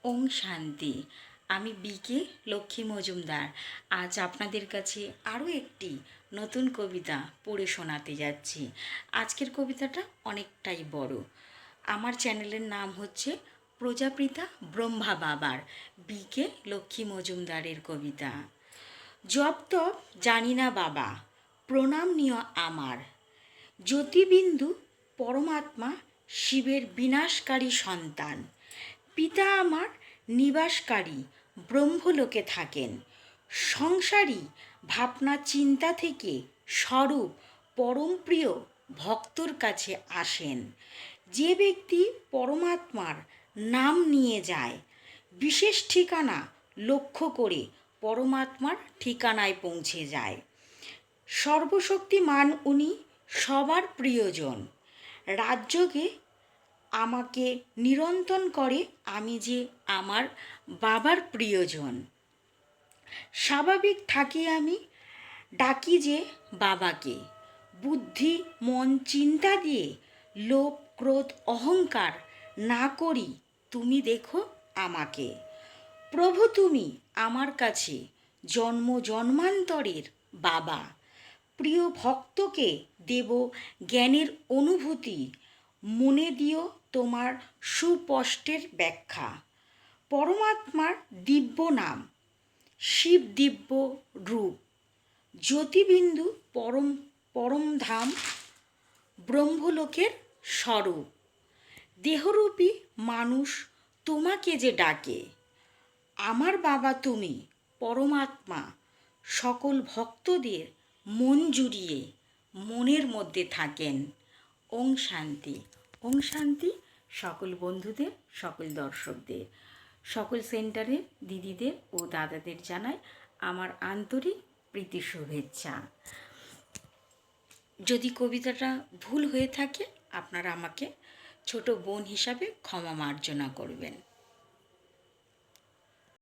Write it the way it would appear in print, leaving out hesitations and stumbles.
ওং শান্তি। আমি বিকে লক্ষ্মী মজুমদার আজ আপনাদের কাছে আরও একটি নতুন কবিতা পড়ে শোনাতে যাচ্ছি। আজকের কবিতাটা অনেকটাই বড়। আমার চ্যানেলের নাম হচ্ছে প্রজাপিতা ব্রহ্মা বাবার বিকে লক্ষ্মী মজুমদারের কবিতা। জপ তপ জানি না বাবা, প্রণাম নিও আমার। জ্যোতিবিন্দু পরমাত্মা শিবের বিনাশকারী সন্তান। পিতা আমার নিবাসকারী ব্রহ্মলোকে থাকেন। সংসারী ভাবনা চিন্তা থেকে স্বরূপ পরমপ্রিয় ভক্তর কাছে আসেন। যে ব্যক্তি পরমাত্মার নাম নিয়ে যায়, বিশেষ ঠিকানা লক্ষ্য করে পরমাত্মার ঠিকানায় পৌঁছে যায়। সর্বশক্তিমান উনি, সবার প্রিয়জন। রাজযোগে আমাকে নিরন্তন করে আমি যে আমার বাবার প্রিয়জন। স্বাভাবিক থাকি আমি, ডাকি যে বাবাকে। বুদ্ধি মন চিন্তা দিয়ে লোভ ক্রোধ অহংকার না করি তুমি দেখো আমাকে। প্রভু তুমি আমার কাছে জন্ম জন্মান্তরের বাবা। প্রিয় ভক্তকে দেব জ্ঞানের অনুভূতি। মনে দিও তোমার সুস্পষ্টের ব্যাখ্যা। পরমাত্মার দিব্য নাম, শিব দিব্য রূপ। জ্যোতিবিন্দু পরমধাম, ব্রহ্মলোকের স্বরূপ। দেহরূপী মানুষ তোমাকে যে ডাকে, আমার বাবা তুমি পরমাত্মা। সকল ভক্তদের মন জুড়িয়ে মনের মধ্যে থাকেন। ওং শান্তি। ওং শান্তি সকল বন্ধুদের, সকল দর্শকদের, সকল সেন্টারের দিদিদের ও দাদাদের জানাই আমার আন্তরিক প্রীতি শুভেচ্ছা। যদি কবিতাটা ভুল হয়ে থাকে আপনারা আমাকে ছোট বোন হিসাবে ক্ষমা মার্জনা করবেন।